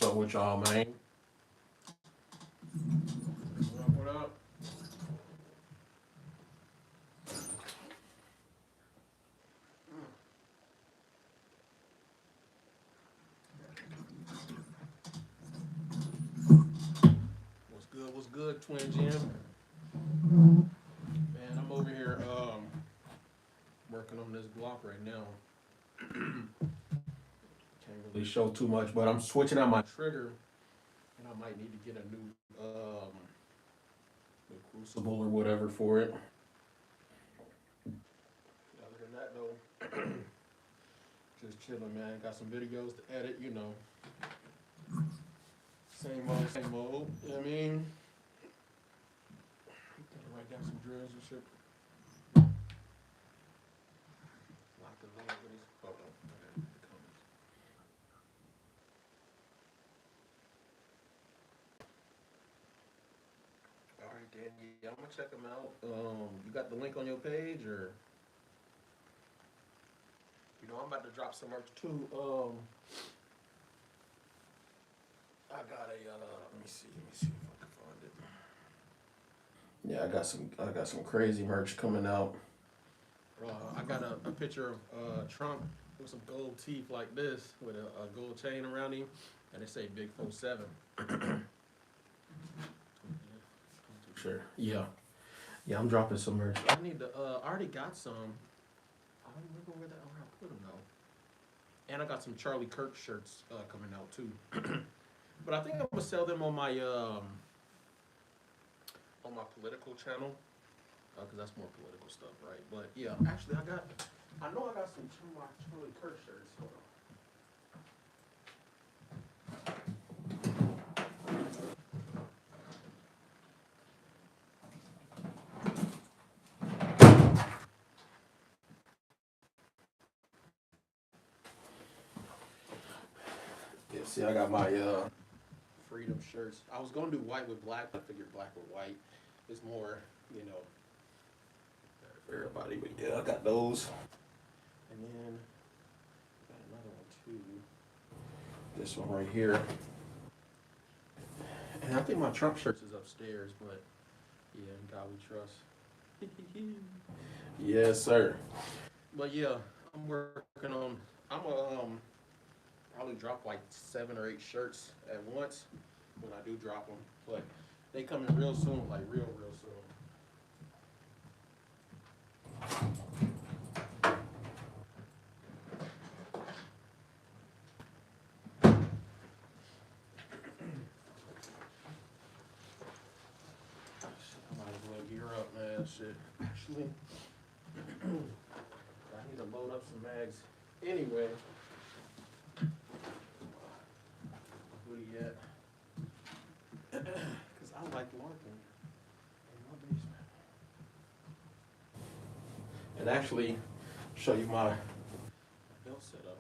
What's up with y'all, man? What up? What up? What's good? What's good, Twin Jim? Man, I'm over here working on this block right now. Can't really show too much, but I'm switching out my trigger, and I might need to get a new crucible or whatever for it. Other than that, though, just chilling, man. Got some videos to edit, you know. Same old, same old. You know what I mean? Gotta write down some drills and shit. Lock the lid with his. Hold on. Okay, it comes. yeah, I'm gonna check them out. You got the link on your page, or I'm about to drop some merch too. I got a let me see if I can find it. Yeah, I got some crazy merch coming out. I got a picture of Trump with some gold teeth like this, with a gold chain around him, and they say Big 47. Sure. Yeah. Yeah, I'm dropping some merch. I need to. I already got some. I don't remember where I put them though. And I got some Charlie Kirk shirts coming out too. But I think I'm gonna sell them on my political channel, because that's more political stuff, right? But yeah, actually, I know I got some my Charlie Kirk shirts. Hold on. Yeah, see, I got my freedom shirts. I was gonna do white with black, but I figured black with white is more, you know, for everybody. But yeah, I got those. And then I got another one too. This one right here. And I think my Trump shirts is upstairs, but yeah, in God we trust. Yes, sir. But yeah, I'm working on. I'm a probably drop like 7 or 8 shirts at once when I do drop them, but they coming real soon, like real soon. I might as well gear up, man. Shit. Actually, I need to load up some mags anyway. Who he at? Because I like larking in my basement. And actually, show you my belt setup.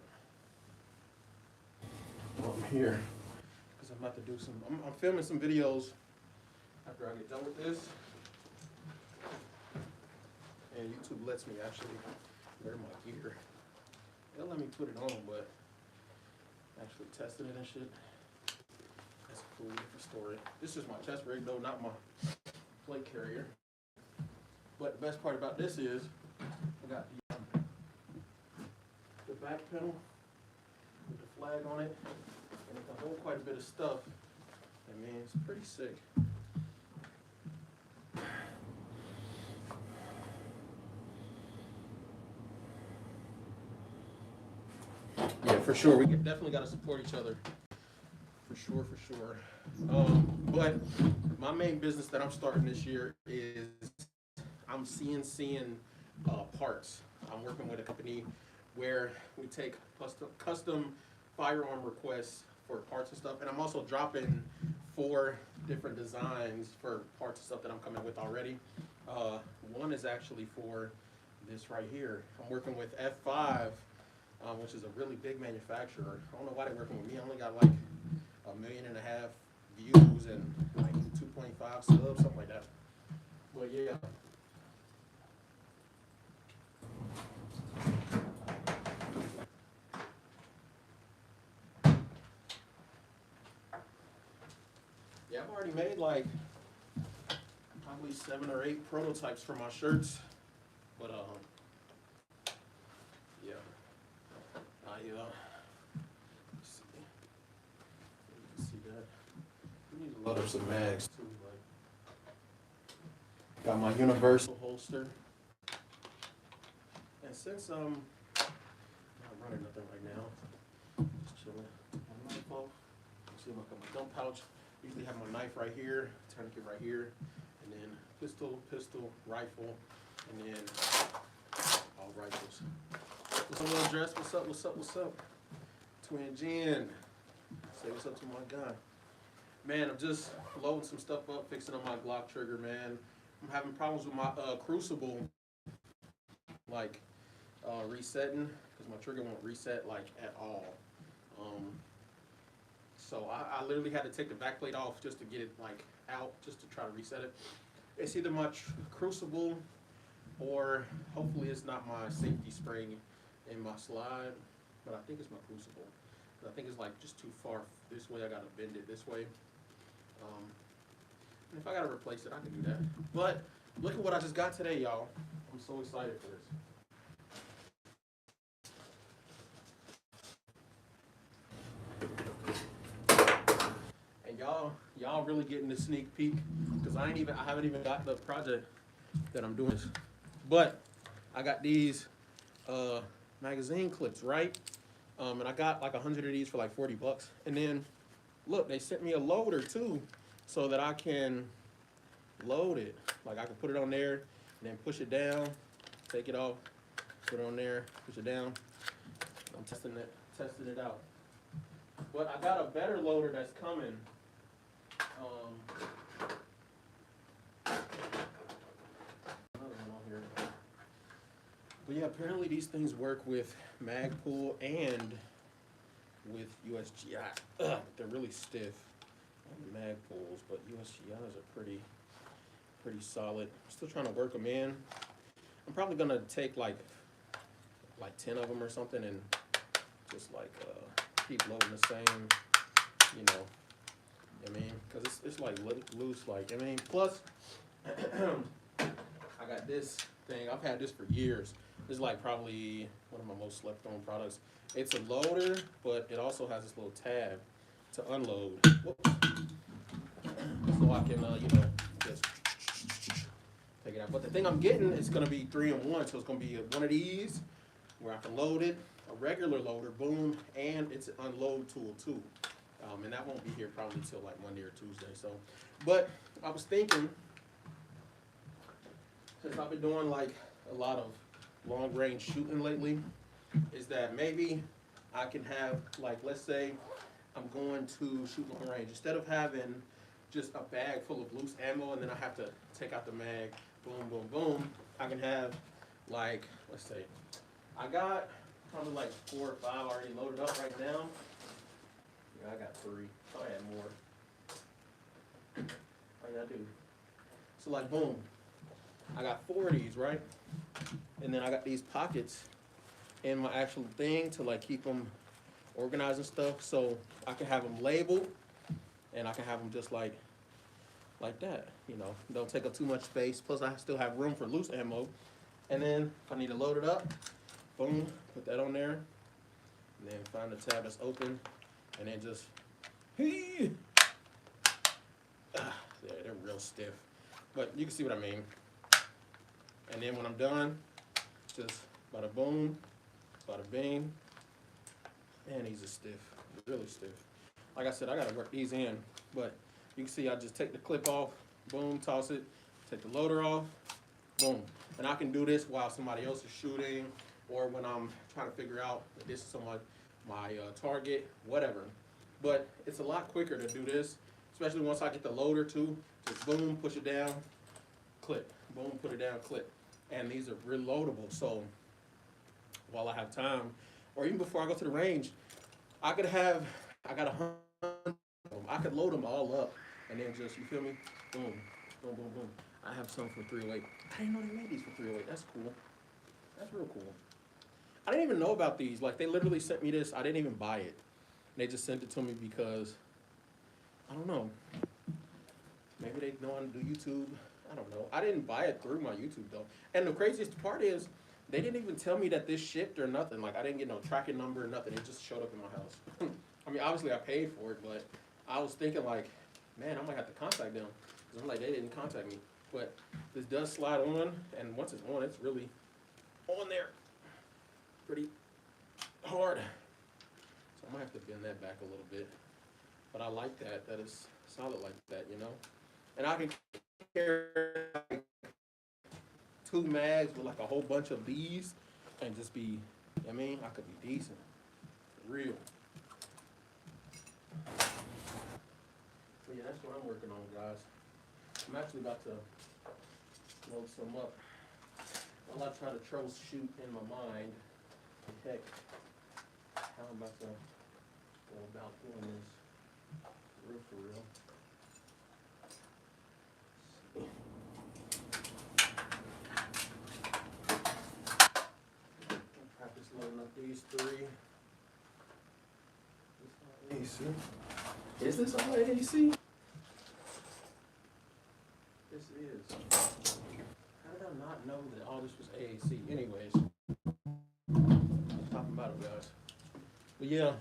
I'm here because I'm about to do some. I'm filming some videos after I get done with this. And YouTube lets me actually wear my gear. They'll let me put it on, but actually testing it and shit, that's a cool different story. This is my chest rig though, not my plate carrier. But the best part about this is I got the back panel with the flag on it, and it can hold quite a bit of stuff. And man, it's pretty sick. Yeah, for sure. We definitely got to support each other. For sure. But my main business that I'm starting this year is I'm CNCing parts. I'm working with a company where we take custom firearm requests for parts and stuff, and I'm also dropping 4 different designs for parts and stuff that I'm coming with already. One is actually for this right here. I'm working with F5, which is a really big manufacturer. I don't know why they're working with me. I only got like 1.5 million views and like 2.5 subs, something like that. But yeah. Yeah, I've already made like probably 7 or 8 prototypes for my shirts. But yeah. Let's see. You can see that. We need to load up some mags too. Like, got my universal holster. And since I'm not running nothing right now, just chilling. My knife off. See, look at my dump pouch. Usually have my knife right here, tourniquet right here, and then pistol, rifle, and then all rifles. What's up, little dress? What's up? Twin Jen. Say what's up to my guy. Man, I'm just loading some stuff up, fixing on my Glock trigger, man. I'm having problems with my Crucible, like resetting, because my trigger won't reset like at all. So I literally had to take the back plate off just to get it like out, just to try to reset it. It's either my crucible or hopefully it's not my safety spring in my slide, but I think it's my crucible. I think it's like just too far this way. I gotta bend it this way. And if I gotta replace it, I can do that. But look at what I just got today, y'all. I'm so excited for this. And y'all really getting the sneak peek because I haven't even got the project that I'm doing. But I got these magazine clips, right? And I got like 100 of these for like 40 bucks. And then look, they sent me a loader too, so that I can load it. Like I can put it on there and then push it down, take it off, put it on there, push it down. I'm testing it out. But I got a better loader that's coming. Another one on here. But yeah, apparently these things work with Magpul and with USGI. They're really stiff on the Magpuls, but USGIs are pretty solid. I'm still trying to work them in. I'm probably gonna take like 10 of them or something and just like keep loading the same, you know what I mean? Because it's like loose, like, I mean, plus I got this thing. I've had this for years. This is like probably one of my most slept on products. It's a loader, but it also has this little tab to unload. Whoops. So I can, just take it out. But the thing I'm getting is going to be 3-in-1. So it's going to be one of these where I can load it, a regular loader, boom, and it's an unload tool too. And that won't be here probably till like Monday or Tuesday. So, but I was thinking, since I've been doing like a lot of long range shooting lately, is that maybe I can have, like, let's say I'm going to shoot long range. Instead of having just a bag full of loose ammo and then I have to take out the mag, boom, boom, boom, I can have like, let's say, I got probably like 4 or 5 already loaded up right now. Yeah, I got 3. I had more. Oh yeah, I do. So like, boom, I got 4 of these, right? And then I got these pockets in my actual thing to like keep them organized and stuff. So I can have them labeled and I can have them just like that, you know. Don't take up too much space. Plus I still have room for loose ammo. And then if I need to load it up, boom, put that on there. And then find the tab that's open and then just, yeah, they're real stiff. But you can see what I mean. And then when I'm done, just bada boom, bada bing. Man, these are stiff, really stiff. Like I said, I gotta work these in, but you can see I just take the clip off, boom, toss it, take the loader off, boom. And I can do this while somebody else is shooting, or when I'm trying to figure out if this is my target, whatever. But it's a lot quicker to do this, especially once I get the loader too. Just boom, push it down, clip, boom, put it down, clip. And these are reloadable, so while I have time, or even before I go to the range, I got 100 of them. I could load them all up, and then just, you feel me? Boom, boom, boom, boom. I have some for 308. I didn't know they made these for 308. That's cool. That's real cool. I didn't even know about these. Like, they literally sent me this. I didn't even buy it. They just sent it to me because, I don't know. Maybe they know how to do YouTube. I don't know. I didn't buy it through my YouTube, though. And the craziest part is, they didn't even tell me that this shipped or nothing. Like, I didn't get no tracking number or nothing. It just showed up in my house. I mean, obviously I paid for it, but I was thinking like, man, I might have to contact them. Because I'm like, they didn't contact me. But this does slide on, and once it's on, it's really on there. Pretty hard. So I might have to bend that back a little bit. But I like that it's solid like that, you know? And I can carry like 2 mags with like a whole bunch of these and just be, I mean, I could be decent. Real. So yeah, that's what I'm working on, guys. I'm actually about to load some up. I'm not trying to troubleshoot in my mind. Heck, how I'm about to go about doing this real for real. these three. AC. Is this all AC? This is. How did I not know that all this was AAC? Anyways, I'm talking about it, guys. But yeah,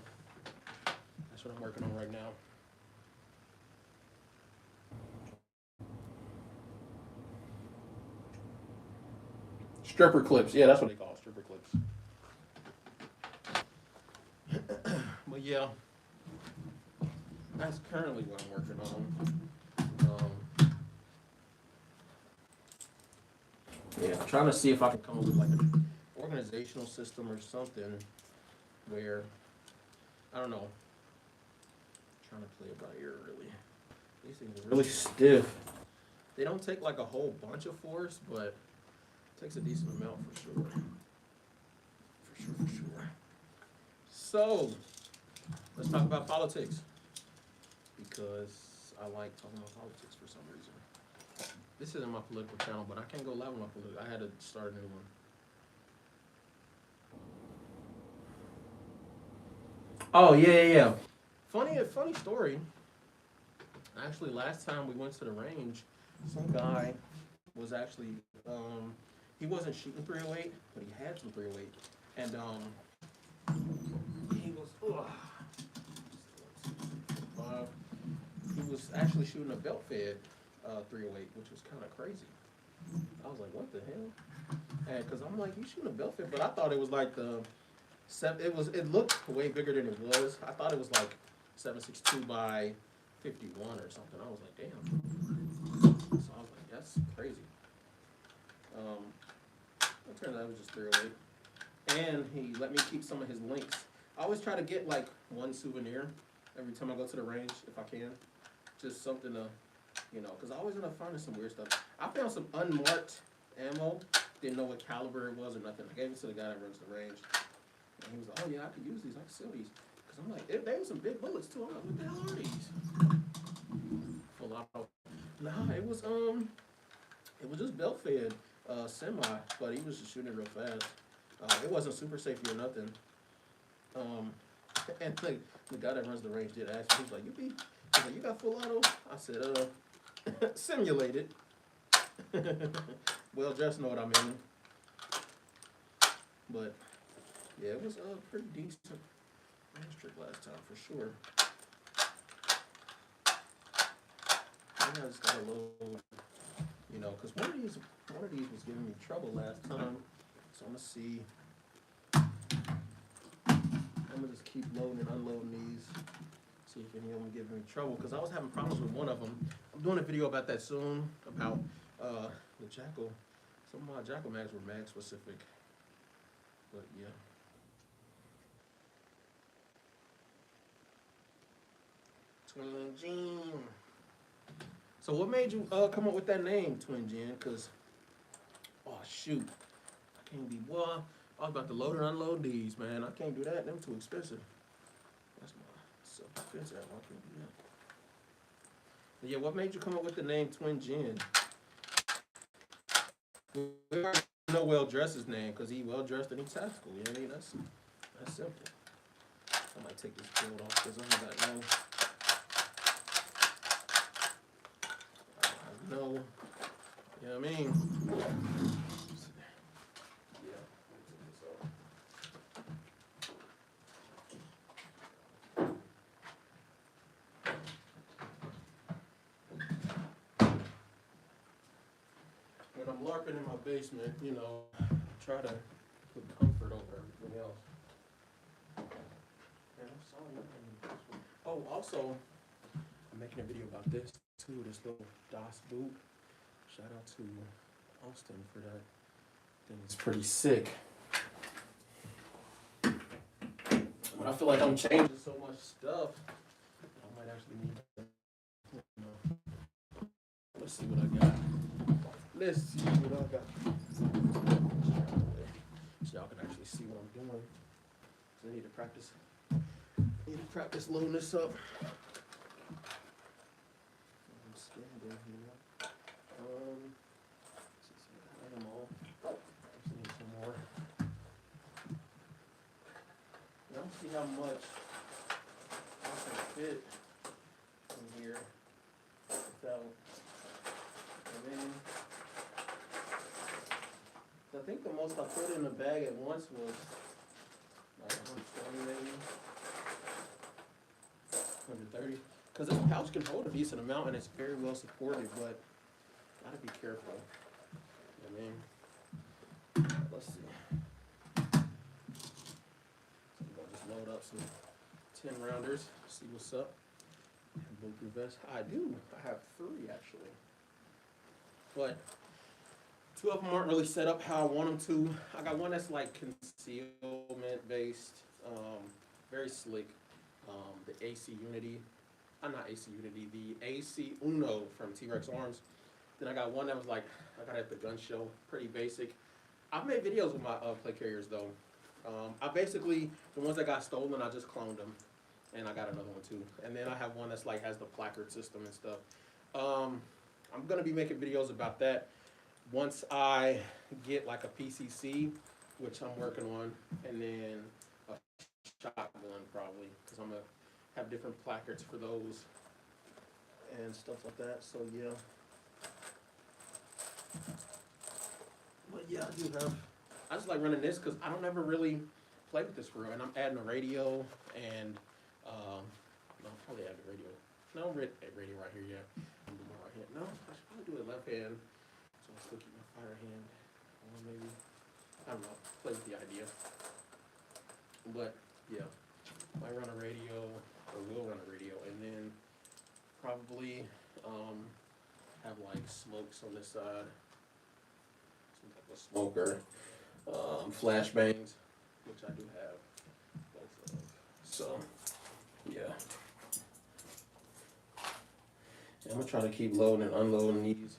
that's what I'm working on right now. Stripper clips. Yeah, that's what they call it, stripper clips. But yeah, that's currently what I'm working on. Yeah, I'm trying to see if I can come up with like an organizational system or something where, I don't know, I'm trying to play it by ear really. These things are really stiff. They don't take like a whole bunch of force, but it takes a decent amount for sure. For sure. So, let's talk about politics. Because I like talking about politics for some reason. This isn't my political channel, but I can't go live on my political. I had to start a new one. Oh, yeah. Funny story. Actually, last time we went to the range, some guy was actually, he wasn't shooting 308, but he had some 308. And he was, he was actually shooting a belt-fed 308, which was kind of crazy. I was like, what the hell? And because I'm like, you shooting a belt-fed, but I thought it was like it looked way bigger than it was. I thought it was like 7.62 by 51 or something. I was like, damn. So I was like, that's crazy. It turns out it was just 308. And he let me keep some of his links. I always try to get like one souvenir every time I go to the range, if I can. Just something to, because I always end up finding some weird stuff. I found some unmarked ammo. Didn't know what caliber it was or nothing. I gave it to the guy that runs the range. And he was like, oh yeah, I could use these. I could sell these. Because I'm like, they were some big bullets too. I'm like, what the hell are these? Full auto. Nah, it was just belt fed semi, but he was just shooting it real fast. It wasn't super safety or nothing. And the guy that runs the range did ask me, he's like, you got full auto? I said, simulated. Well dressed, know what I mean. But yeah, it was pretty decent range trick last time for sure. I just got a little, because one of these was giving me trouble last time. So I'm gonna see. I'm gonna just keep loading and unloading these. See if any of them giving me trouble. Because I was having problems with one of them. I'm doing a video about that soon. About the Jackal. Some of my Jackal mags were mag specific. But yeah. Twin Gene. So what made you come up with that name, Twin Gene? Because, oh shoot. I can't be, well, I was about to load and unload these, man. I can't do that. Them too expensive. That's my self-defense app. I can't do that. But yeah, what made you come up with the name Twin Gin? We already know Well Dressed's name because he well dressed and he's tactical. You know what I mean? That's simple. I might take this build off because I got no. You know what I mean? When I'm LARPing in my basement, try to put comfort over everything else. And I'm sorry. Oh, also, I'm making a video about this too, this little DOS boot. Shout out to Austin for that. I think it's pretty sick. But I feel like I'm changing so much stuff. I might actually need to, let's see what I got. Let's see what I got. So y'all can actually see what I'm doing. So I need to practice loading this up. I'm scared in here. I have them all. I just need some more. I'm gonna see how much I can fit in here without, and then I think the most I put in the bag at once was like 120 maybe, 130. Because this pouch can hold a decent amount and it's very well supported, but gotta be careful. I mean, let's see. So I'm gonna just load up some 10 rounders, see what's up. Bulletproof vest. I do. I have 3 actually. But 2 of them aren't really set up how I want them to. I got one that's like concealment based, very slick. The AC Unity. Not AC Unity, the AC Uno from T-Rex Arms. Then I got one that was like, I got it at the gun show, pretty basic. I've made videos with my plate carriers though. I basically, the ones that got stolen, I just cloned them. And I got another one too. And then I have one that's like, has the placard system and stuff. I'm gonna be making videos about that once I get like a PCC, which I'm working on, and then a shotgun probably, because I'm gonna have different placards for those and stuff like that. So yeah. But yeah, I just like running this because I don't ever really play with this for real. And I'm adding a radio and no, I'll probably add the radio. No, radio right here, yeah. I'm doing my right hand. No, I should probably do it left hand. So I'll still keep my fire hand. Or maybe, I don't know, play with the idea. But yeah, might run a radio, or will run a radio, and then probably have like smokes on this side. Some type of smoker. Flashbangs, which I do have both of. So, yeah. I'm gonna try to keep loading and unloading these.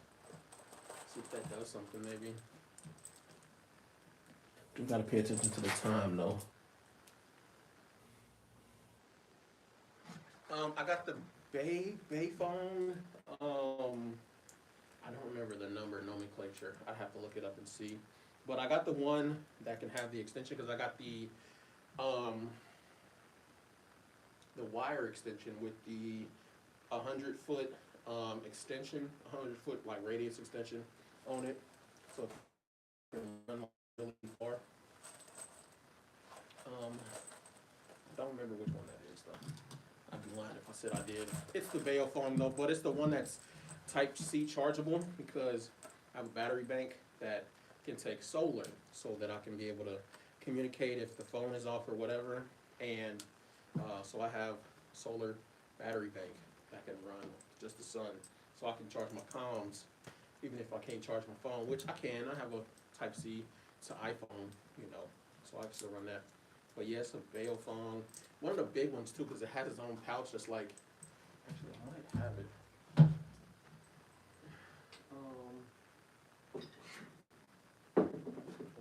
See if that does something maybe. We gotta pay attention to the time though. I got the Bay phone. I don't remember the nomenclature. I have to look it up and see. But I got the one that can have the extension because I got the wire extension with the 100-foot extension, 100-foot like radius extension on it, so it can run really far. I don't remember which one that is though. I'd be lying if I said I did. It's the Bayo phone though, but it's the one that's Type C chargeable because I have a battery bank that can take solar so that I can be able to communicate if the phone is off or whatever. And so I have solar battery bank that can run just the sun. So I can charge my comms even if I can't charge my phone, which I can. I have a Type C to iPhone, you know, so I can still run that. But yeah, it's a Bayo phone. One of the big ones too because it has its own pouch that's like, actually I might have it.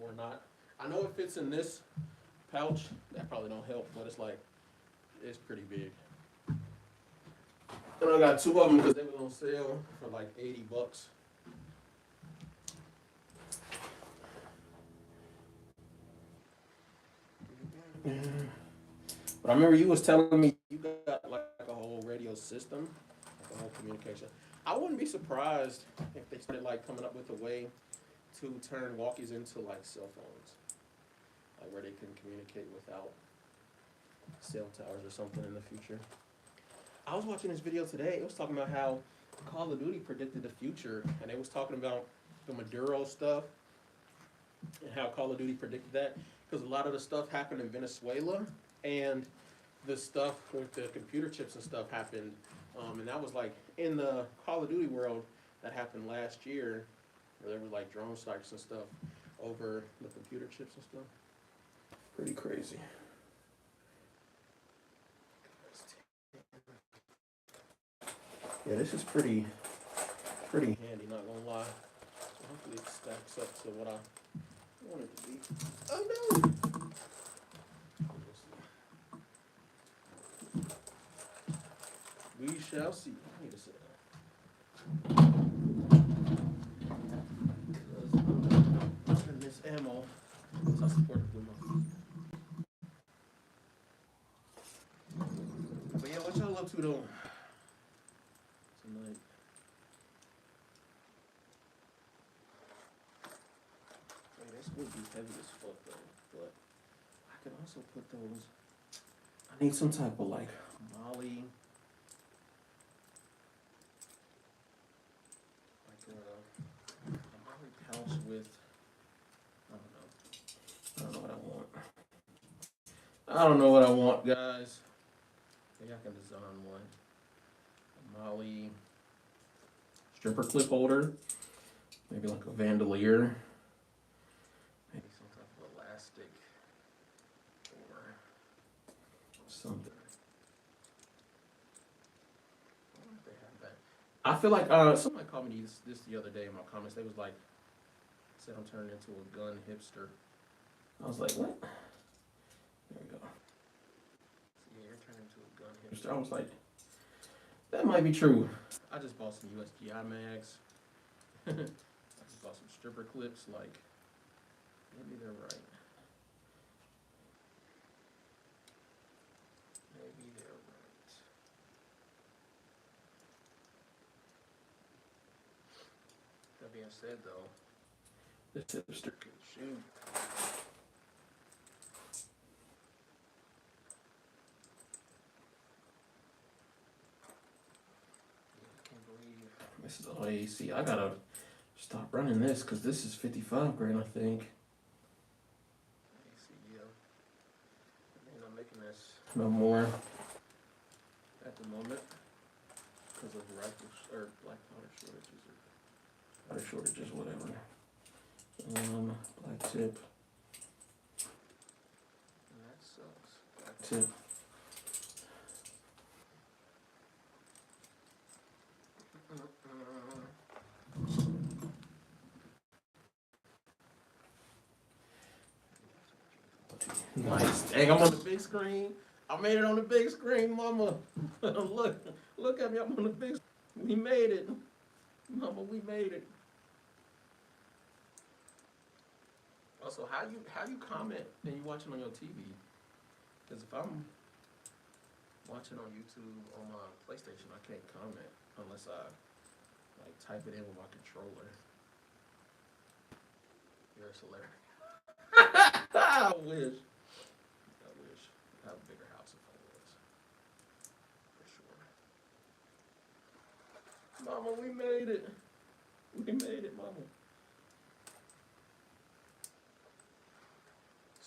Or not. I know it fits in this pouch. That probably don't help, but it's like, it's pretty big. And I got 2 of them because they were on sale for like $80. Yeah. But I remember you was telling me you got like a whole radio system, like a whole communication. I wouldn't be surprised if they started like coming up with a way to turn walkies into like cell phones, like where they can communicate without cell towers or something in the future. I was watching this video today. It was talking about how Call of Duty predicted the future, and it was talking about the Maduro stuff and how Call of Duty predicted that because a lot of the stuff happened in Venezuela, and the stuff with the computer chips and stuff happened, and that was like in the Call of Duty world that happened last year. Where there were like drone strikes and stuff over the computer chips and stuff. Pretty crazy. Yeah, this is pretty handy, not gonna lie. So hopefully it stacks up to what I want it to be. Oh no! We shall see. I need to sit down. Ammo, so I support the blue one. to though tonight? Hey, this would be heavy as fuck though, but I could also put those. I need some type of like Molly, like a Molly pouch with. I don't know. I don't know what I want. I don't know what I want, guys. Maybe I can design one. A Molly stripper clip holder. Maybe like a vandalier. Maybe some type of elastic or something. I wonder if they have that. I feel like somebody called me this the other day in my comments. They was like, said I'm turning into a gun hipster. I was like, what? There we go. Yeah, you're turning into a gun hipster. I was like, that might be true. I just bought some USGI mags. I just bought some stripper clips. Like, maybe they're right. Maybe they're right. That being said, though, this hipster can shoot. This is all AC. I gotta stop running this because this is 55 grain, I think. AC, yeah. And I'm making this no more at the moment because of rifle or black powder shortages, whatever. Black tip. And that sucks. Black tip. Nice. Dang, I'm on the big screen. I made it on the big screen, mama. look at me. I'm on the big screen. We made it. Mama, we made it. Also, how you comment and you watching on your TV? Because if I'm watching on YouTube on my PlayStation, I can't comment unless I like type it in with my controller. You're hilarious. I wish. I'd have a bigger house if I was. For sure. Mama, we made it. We made it, mama.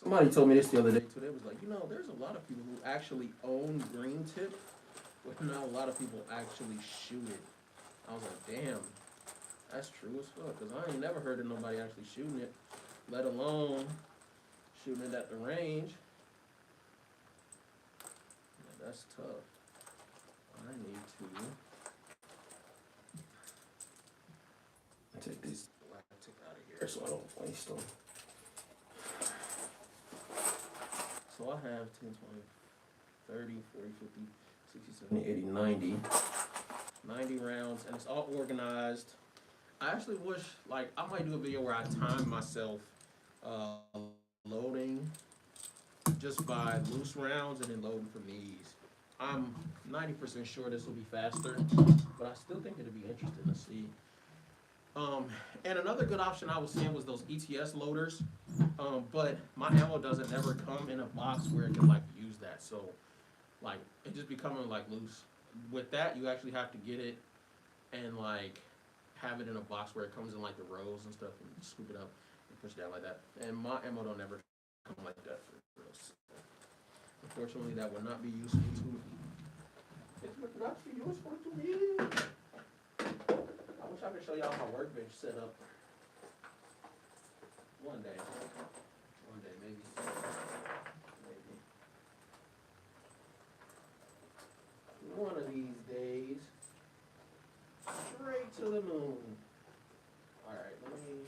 Somebody told me this the other day too. They was like, there's a lot of people who actually own green tip, but not a lot of people actually shoot it. I was like, damn, that's true as fuck. Cause I ain't never heard of nobody actually shooting it, let alone shooting it at the range. Yeah, that's tough. I need to take these lactic out of here so I don't waste them. So I have 10, 20, 30, 40, 50, 60, 70, 80, 90. 90 rounds, and it's all organized. I actually wish, like, I might do a video where I time myself loading just by loose rounds and then loading from these. I'm 90% sure this will be faster, but I still think it'll be interesting to see. And another good option I was seeing was those ETS loaders, but my ammo doesn't ever come in a box where it can like use that. So like it just be coming like loose. With that, you actually have to get it and like have it in a box where it comes in like the rows and stuff, and scoop it up and push it down like that. And my ammo don't ever come like that for real. So, unfortunately, that would not be useful to me. It would not be useful to me. I wish I could show y'all my workbench set up. One day, maybe. One of these days, straight to the moon. All right, let me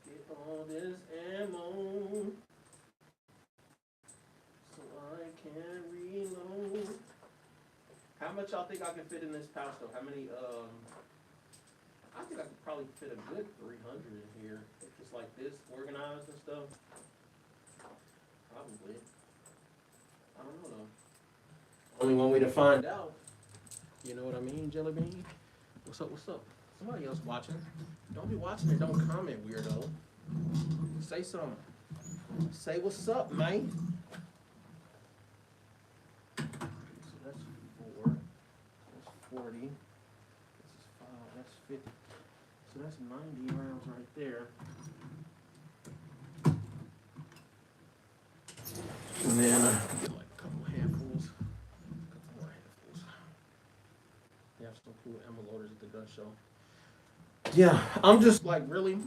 get all this ammo so I can reload. How much y'all think I can fit in this pouch though? How many? I think I could probably fit a good 300 in here if it's like this, organized and stuff. Probably. I don't know though. only one way to find out. You know what I mean, Jelly Bean? What's up? What's up? Somebody else watching. Don't be watching and don't comment, weirdo. Say something. Say what's up, man. So that's 4. That's 40. This is 5. That's 50. So that's 90 rounds right there. And then get like a couple handfuls. A couple more handfuls. They have some cool ammo loaders at the gun show. Yeah, I'm just like really,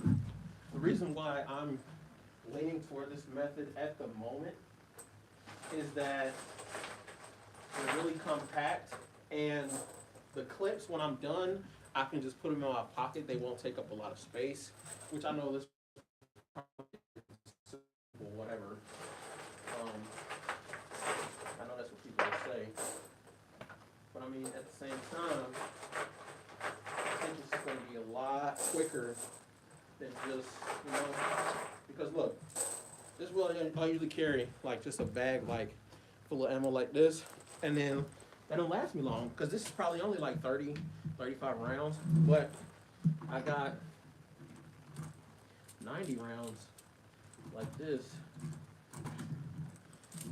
the reason why I'm leaning toward this method at the moment is that they're really compact, and the clips, when I'm done, I can just put them in my pocket. They won't take up a lot of space, which I know this whatever. I know that's what people would say, but I mean at the same time, I think it's going to be a lot quicker than just, you know, because look, this is what I usually carry, like just a bag like full of ammo like this, and then that don't last me long because this is probably only like 30, 35 rounds, but I got 90 rounds like this.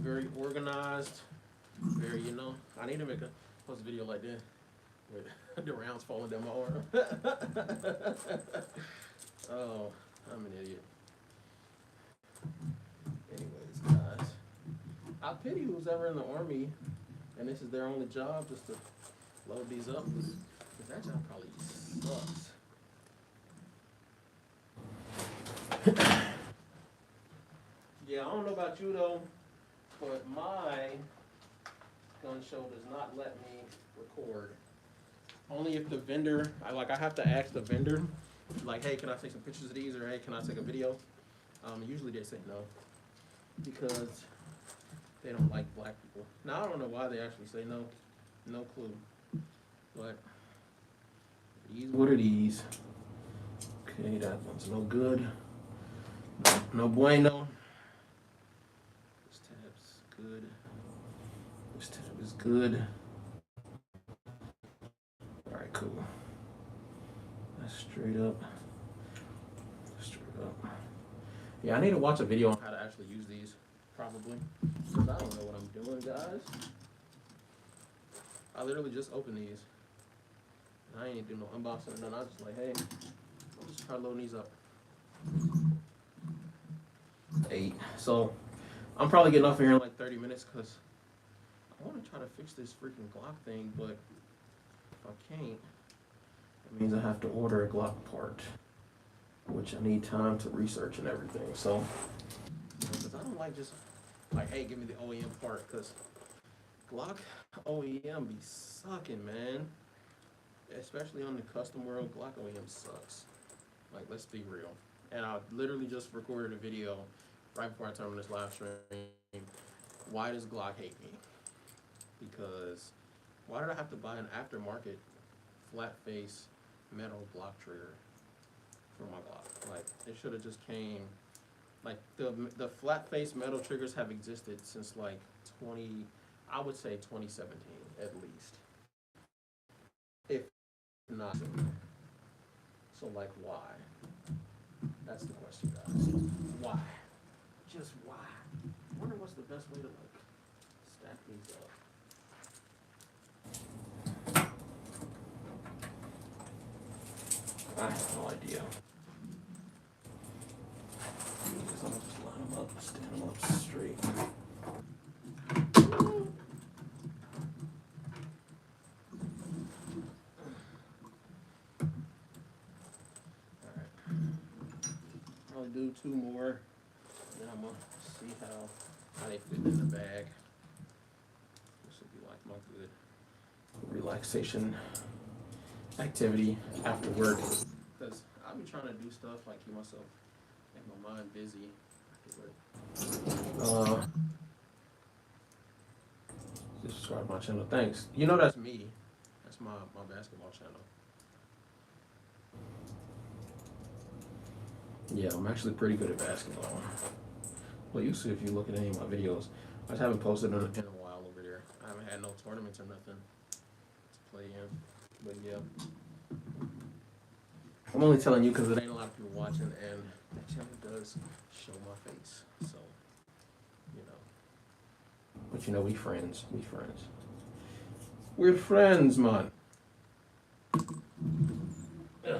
Very organized, very, you know, I need to make a post a video like this with the rounds falling down my arm. Oh, I'm an idiot. Anyways, guys, I pity who's ever in the Army and this is their only job, just to load these up, because that job probably sucks. Yeah, I don't know about you though, but my gun show does not let me record. Only if the vendor, I have to ask the vendor, like, hey, can I take some pictures of these, or hey, can I take a video? Usually they say no, because they don't like black people. Now, I don't know why they actually say no. No clue. But it is what it is. Okay, that one's no good. No bueno. This tab's good. This tab is good. Alright, cool. That's straight up. Straight up. Yeah, I need to watch a video on how to actually use these, probably. Because I don't know what I'm doing, guys. I literally just opened these. And I ain't do no unboxing or nothing. I was just like, hey, I'll just try loading these up. 8. So, I'm probably getting off here in like 30 minutes because I want to try to fix this freaking Glock thing, but if I can't, it means I have to order a Glock part, which I need time to research and everything. So, because I don't like just like, hey, give me the OEM part, because Glock OEM be sucking, man. Especially on the custom world, Glock OEM sucks. Like, let's be real. And I literally just recorded a video right before I turned on this live stream. Why does Glock hate me? Because why did I have to buy an aftermarket flat face metal Glock trigger for my Glock? Like, it should have just came. Like, the flat face metal triggers have existed since like 2017 at least, if not sooner. So like, why? That's the question, guys. Why? Just why? I wonder what's the best way to like stack these up. I have no idea. I'm just line them up, stand them up straight. I'll do 2 more, and then I'm gonna see how they fit in the bag. This will be like my good relaxation activity after work, because I'll be trying to do stuff like keep myself and my mind busy. Subscribe to my channel. Thanks. You know that's me. That's my basketball channel. Yeah, I'm actually pretty good at basketball. Well, you see if you look at any of my videos. I just haven't posted in a while over there. I haven't had no tournaments or nothing to play in. But yeah, I'm only telling you because it ain't a lot of people watching, and that channel does show my face. So, you know. But you know, we friends. We friends. We're friends, man. Yeah.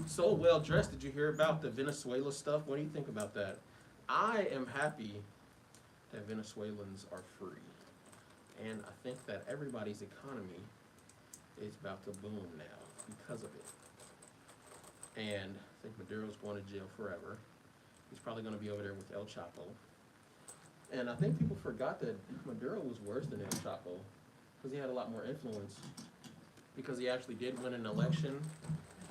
So well dressed. Did you hear about the Venezuela stuff? What do you think about that? I am happy that Venezuelans are free. And I think that everybody's economy is about to boom now because of it. And I think Maduro's going to jail forever. He's probably going to be over there with El Chapo. And I think people forgot that Maduro was worse than El Chapo because he had a lot more influence. Because he actually did win an election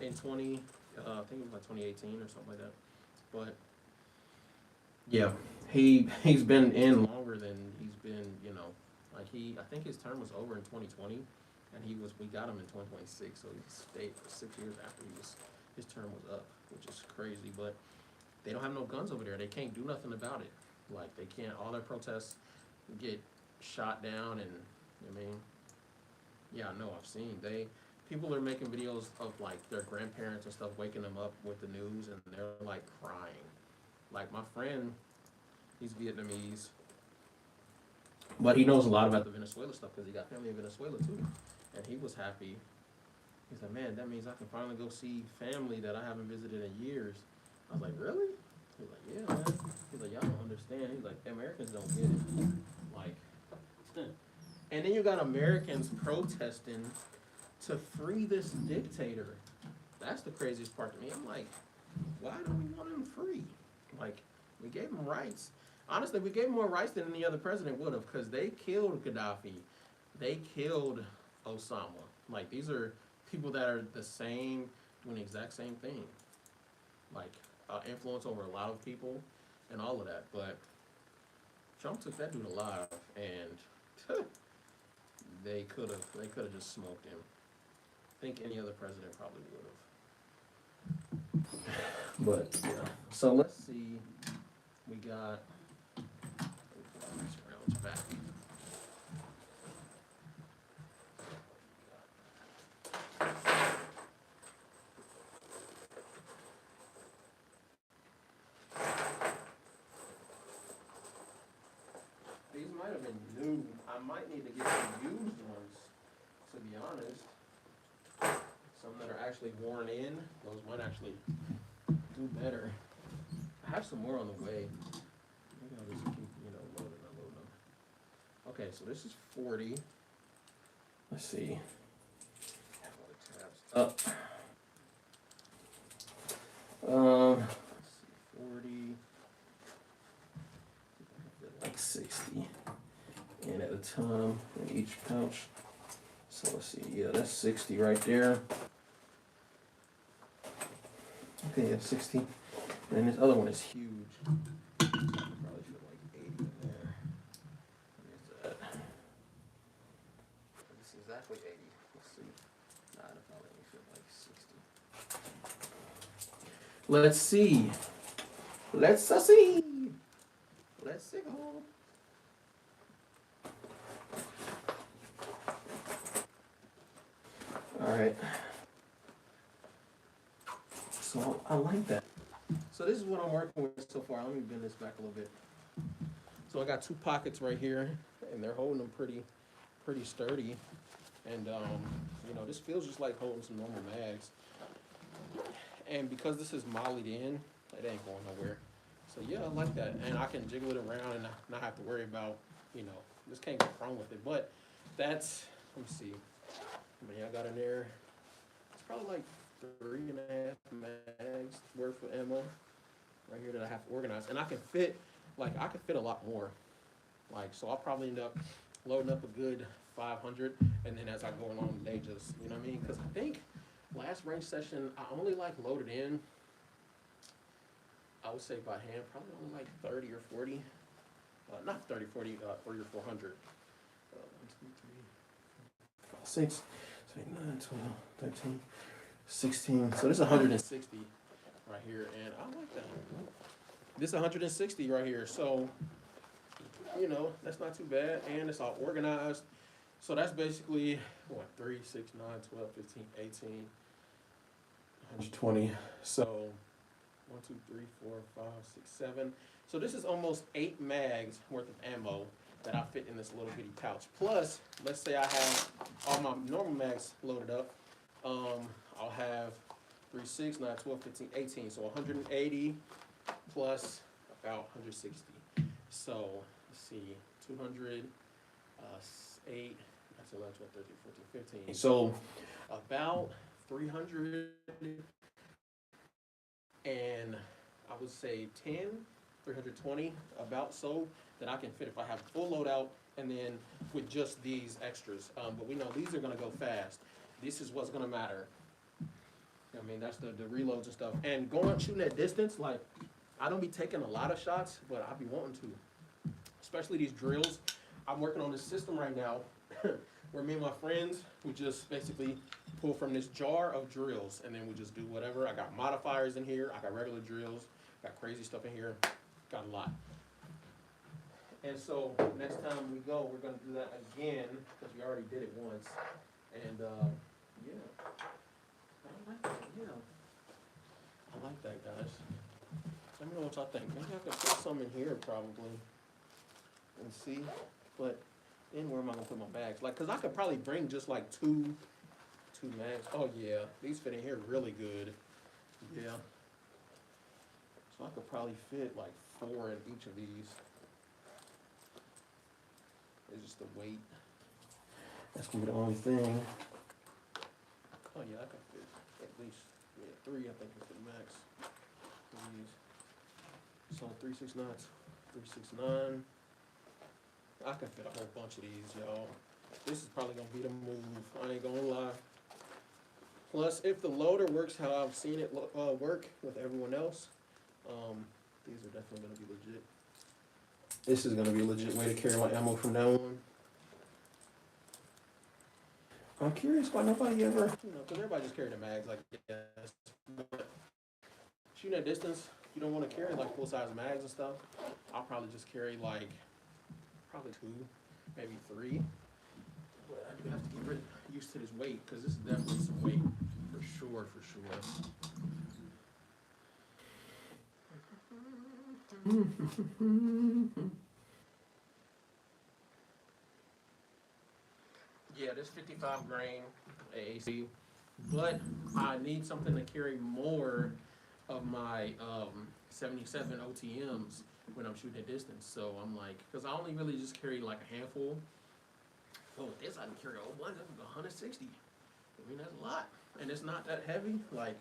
in I think it was like 2018 or something like that. But yeah, he's been in longer than he's been, you know, like I think his term was over in 2020, and we got him in 2026, so he stayed for 6 years after his term was up, which is crazy. But they don't have no guns over there. They can't do nothing about it. Like they can't. All their protests get shot down, and I mean, yeah, no, I've seen people are making videos of like their grandparents and stuff, waking them up with the news, and they're like crying. Like my friend, he's Vietnamese, but he knows a lot about the Venezuela stuff because he got family in Venezuela too, and he was happy. He's like, man, that means I can finally go see family that I haven't visited in years. I was like, really? He's like, yeah, man. He's like, y'all don't understand. He's like, Americans don't get it. Like, and then you got Americans protesting to free this dictator. That's the craziest part to me. I'm like, why do we want him free? Like, we gave him rights. Honestly, we gave him more rights than any other president would have, because they killed Gaddafi. They killed Osama. Like, these are people that are the same, doing the exact same thing. Like, influence over a lot of people and all of that. But Trump took that dude alive, and they could have just smoked him. I think any other president probably would have. But yeah. So let's see. We got rounds back. These might have been new. I might need to get some used ones, to be honest. Some that are actually worn in, those might actually do better. I have some more on the way. Maybe I'll just keep, loading them. Okay, so this is 40. Let's see. Have all the tabs up. Let's see, 40. Like 60. And at a time in each pouch. So let's see, yeah, that's 60 right there. Okay, yeah, 60. And this other one is huge. I probably fit like 80 in there. What is that? This is exactly 80. Let's see. Nah, it'll probably only fit like 60. Let's see. Let's see. Let's see. All right. So I like that. So this is what I'm working with so far. Let me bend this back a little bit. So I got two pockets right here, and they're holding them pretty sturdy. And this feels just like holding some normal mags. And because this is mollied in, it ain't going nowhere. So yeah, I like that. And I can jiggle it around and not have to worry about, just can't go wrong with it. But that's, let me see. How many I got in there? It's probably like 3.5 mags worth of ammo right here that I have to organize. And I can fit a lot more. So I'll probably end up loading up a good 500, and then as I go along the day, just, you know what I mean? Because I think last range session, I only loaded in, I would say by hand, probably only like 30 or 40. Not 30, 40, 3 or 400. 1, 2, 3, 4, 5, 6, 7, 8, 9, 12, 13, 16. So this is 160 right here, and I like that. This is 160 right here, so that's not too bad, and it's all organized. So that's basically what, 3, 6, 9, 12, 15, 18, 120. So 1, 2, 3, 4, 5, 6, 7. So this is almost 8 mags worth of ammo that I fit in this little bitty pouch. Plus, let's say I have all my normal mags loaded up. I'll have 3, 6, 9, 12, 15, 18. So 180 plus about 160. So let's see, 200, 8, that's 11, 12, 13, 14, 15. So about 300 and I would say 10, 320, about so that I can fit if I have full loadout and then with just these extras. But we know these are gonna go fast. This is what's gonna matter. I mean, that's the reloads and stuff. And going shooting at distance, like I don't be taking a lot of shots, but I be wanting to. Especially these drills. I'm working on this system right now where me and my friends, we just basically pull from this jar of drills and then we just do whatever. I got modifiers in here, I got regular drills, got crazy stuff in here, got a lot. And so next time we go, we're gonna do that again because we already did it once. And yeah, I like that. Yeah, I like that, guys. Let me know what y'all think. Maybe I could put some in here probably and see. But then where am I gonna put my bags? Like, cause I could probably bring just like two mags. Oh yeah, these fit in here really good. Yeah. So I could probably fit like 4 in each of these. It's just the weight. That's gonna be the only thing. Oh yeah, I could fit at least 3. I think is the max. These. So 369, 369. I can fit a whole bunch of these, y'all. This is probably gonna be the move. I ain't gonna lie. Plus, if the loader works how I've seen it work with everyone else, these are definitely gonna be legit. This is gonna be a legit way to carry my ammo from now on. I'm curious why nobody ever, because everybody just carry the mags, like, yes. But shooting at distance, you don't want to carry like full-size mags and stuff. I'll probably just carry like, probably 2, maybe 3. But I do have to get used to this weight, because this is definitely some weight, for sure, for sure. Yeah, this 55 grain AAC, but I need something to carry more of my 77 OTMs when I'm shooting at distance. So I'm like, because I only really just carry like a handful. Well, with this I can carry a whole bunch. That's 160. I mean, that's a lot, and it's not that heavy. Like,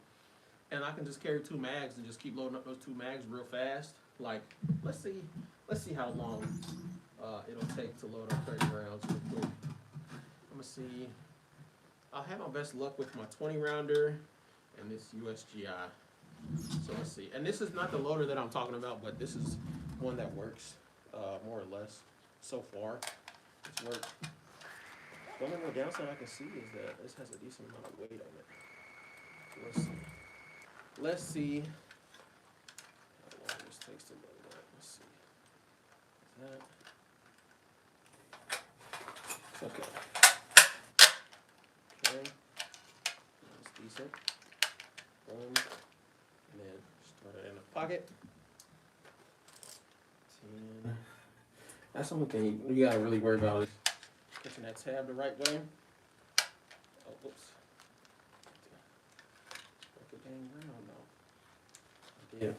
and I can just carry 2 mags and just keep loading up those 2 mags real fast. Like, let's see how long it'll take to load up 30 rounds real quick. I'm gonna see. I'll have my best luck with my 20 rounder and this USGI. So let's see. And this is not the loader that I'm talking about, but this is one that works more or less so far. It's worked. The only more downside I can see is that this has a decent amount of weight on it. So let's see. Let's see how long this takes to load up. Let's see. Is that? It's okay. Okay. That's decent. Boom. And then start it in the pocket. 10. That's the only thing you gotta really worry about is catching that tab the right way. Oh, whoops. Break it dang round though. Yeah.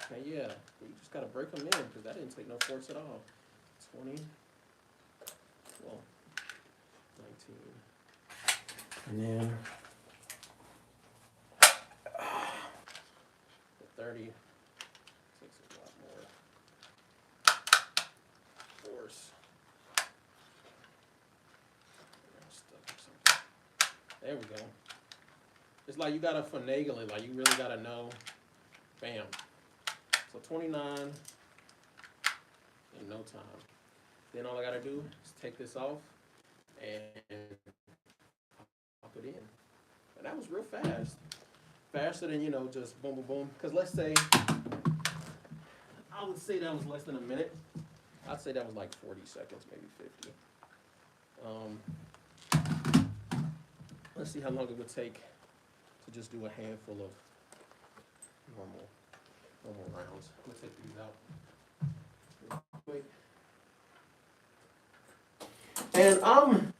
Okay, yeah. You just gotta break them in because that didn't take no force at all. 20. Well, 19. And then the 30 takes a lot more force. There we go. It's like you gotta finagle it, like you really gotta know. Bam. So 29 in no time. Then all I gotta do is take this off and pop it in. And that was real fast. Faster than, just boom, boom, boom. Because let's say, I would say that was less than a minute. I'd say that was like 40 seconds, maybe 50. Let's see how long it would take to just do a handful of normal rounds. I'm gonna take these out real quick. And I'm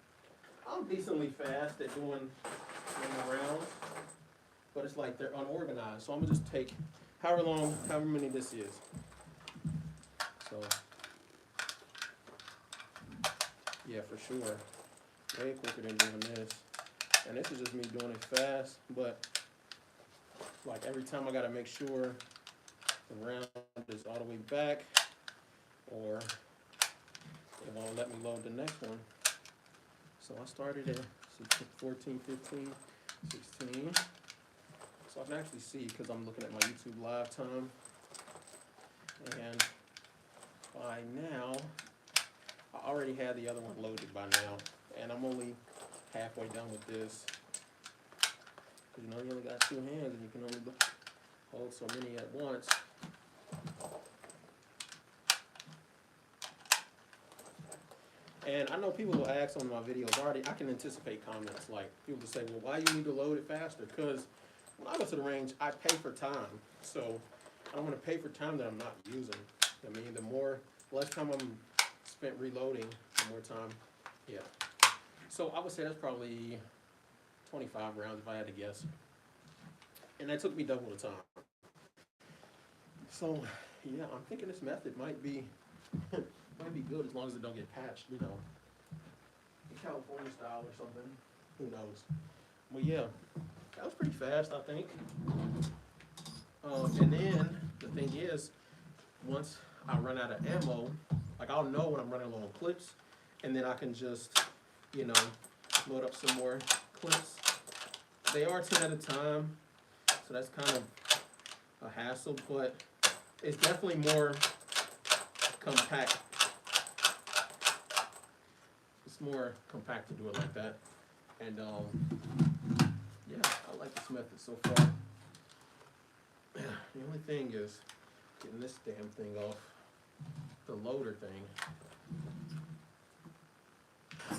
decently fast at doing normal rounds, but it's like they're unorganized. So I'm gonna just take however many this is. So yeah, for sure, way quicker than doing this. And this is just me doing it fast, but like every time I gotta make sure the round is all the way back, or it won't let me load the next one. So I started at 14, 15, 16. So I can actually see because I'm looking at my YouTube live time. And by now, I already had the other one loaded by now. And I'm only halfway done with this. Because you know you only got two hands and you can only hold so many at once. And I know people will ask on my videos already, I can anticipate comments like people will say, well, why you need to load it faster? Because when I go to the range, I pay for time. So I don't want to pay for time that I'm not using. I mean, less time I'm spent reloading, the more time, yeah. So I would say that's probably 25 rounds if I had to guess. And that took me double the time. So yeah, I'm thinking this method might be good as long as it don't get patched, you know, in California style or something. Who knows? Well, yeah, that was pretty fast, I think. And then the thing is, once I run out of ammo, like I'll know when I'm running low on clips, and then I can just, you know, load up some more clips. They are 10 at a time, so that's kind of a hassle, but it's definitely more compact. It's more compact to do it like that. And yeah, I like this method so far. The only thing is getting this damn thing off, the loader thing.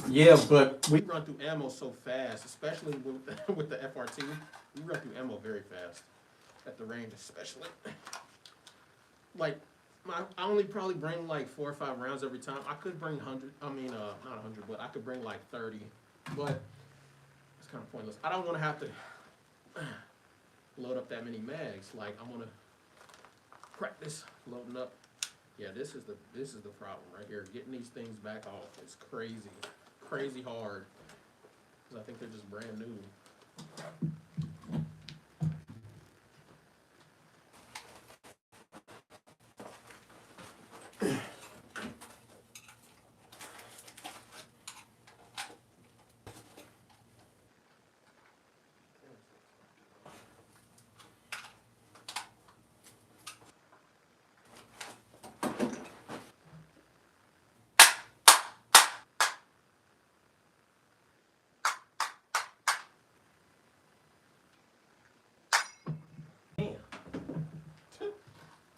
Yeah, but we run through ammo so fast, especially with the FRT. We run through ammo very fast at the range, especially. Like, I only probably bring like 4 or 5 rounds every time. I could bring 100. I mean, not 100, but I could bring like 30. But it's kind of pointless. I don't want to have to load up that many mags. Like, I'm gonna practice loading up. Yeah, this is the problem right here. Getting these things back off is crazy hard. Because I think they're just brand new. Damn.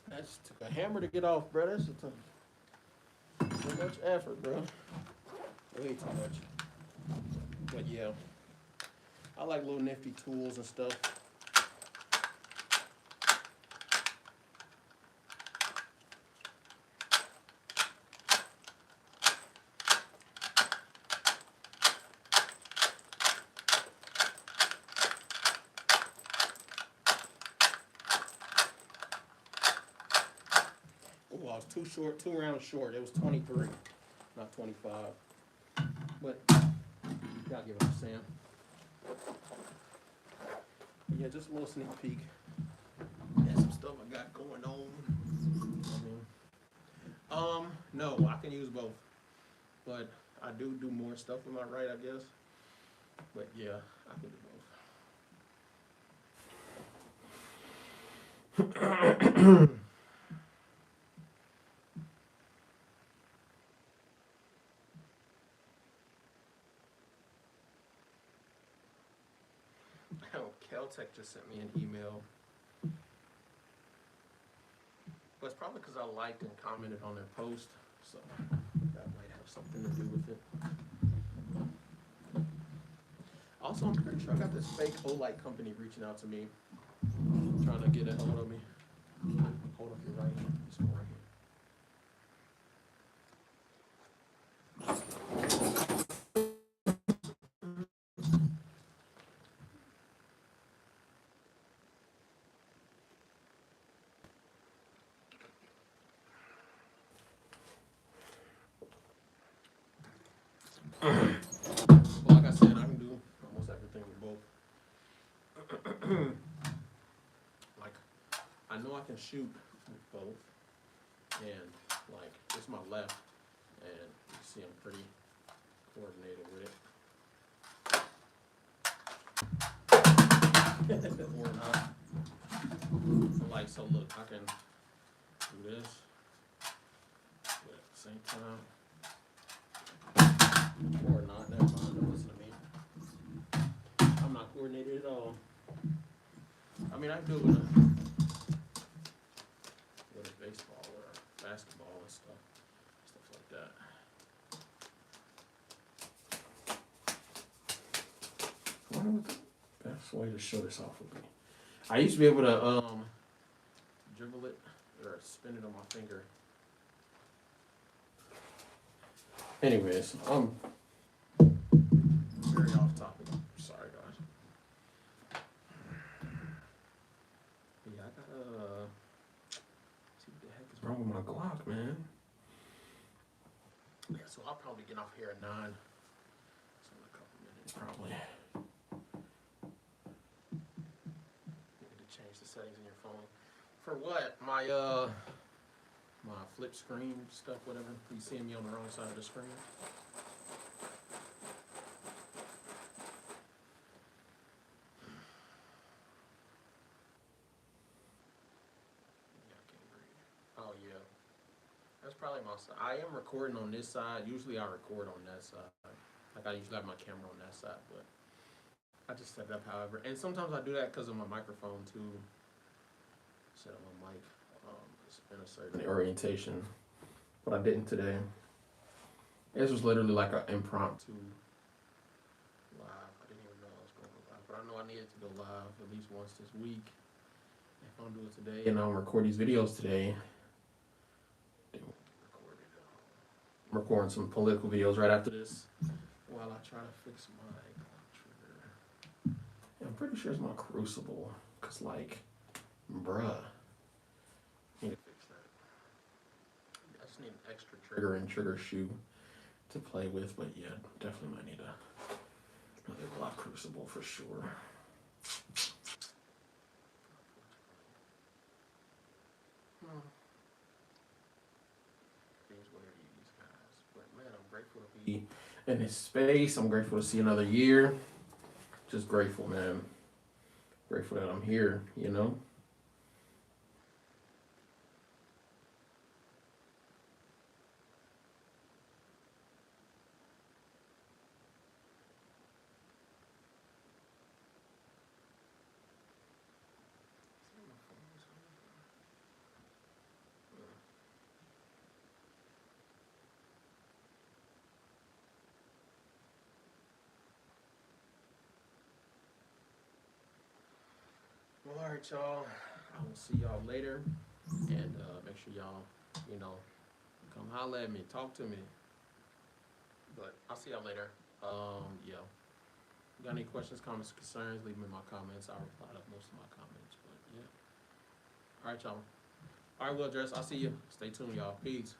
That just took a hammer to get off, bro. That's too much effort, bro. Way too much. But yeah, I like little nifty tools and stuff. Oh, I was two rounds short. It was 23, not 25. But gotta give it to Sam. Yeah, just a little sneak peek. And some stuff I got going on. No, I can use both. But I do more stuff with my right, I guess. But yeah, I can do both. Oh, Caltech just sent me an email. But it's probably because I liked and commented on their post. So that might have something to do with it. Also, I'm pretty sure I got this fake Olight company reaching out to me, trying to get a hold of me. Hold up your right hand. This one right here. Well, like I said, I can do almost everything with both. Like, I know I can shoot with both, and like, it's my left, and you see I'm pretty coordinated with it. Or not. So like, so look, I can do this, but at the same time, or not, never mind, don't listen to me. I'm not coordinated at all. I mean, I do it with a baseball or basketball and stuff like that. I wonder what the best way to show this off would be. I used to be able to dribble it or spin it on my finger. Anyways, very off topic. Sorry, guys. But yeah, I gotta see what the heck is wrong with my Glock, man. Yeah, so I'll probably get off here at 9. So in a couple minutes, probably. You need to change the settings in your phone. For what? My flip screen stuff, whatever. You seeing me on the wrong side of the screen? Yeah, I can't read. Oh yeah, that's probably my side. I am recording on this side. Usually I record on that side. Like I usually have my camera on that side, but I just set it up however. And sometimes I do that because of my microphone too. Set up my mic in a certain orientation. But I didn't today. This was literally like an impromptu live. I didn't even know I was going live, but I know I needed to go live at least once this week. If I'm doing it today and I'll record these videos today, I'm recording some political videos right after this while I try to fix my trigger. And I'm pretty sure it's my crucible, cause like, bruh, I need to fix that. I just need an extra trigger and trigger shoe to play with, but yeah, definitely might need another Glock crucible for sure. Things what are these guys? But man, I'm grateful to be in this space. I'm grateful to see another year. Just grateful, man. Grateful that I'm here, you know? Well, all right, y'all. I will see y'all later. And make sure y'all, come holler at me. Talk to me. But I'll see y'all later. Yeah. Got any questions, comments, concerns, leave them in my comments. I'll reply to most of my comments. But yeah. All right, y'all. All right, well, Dress, I'll see you. Stay tuned, y'all. Peace.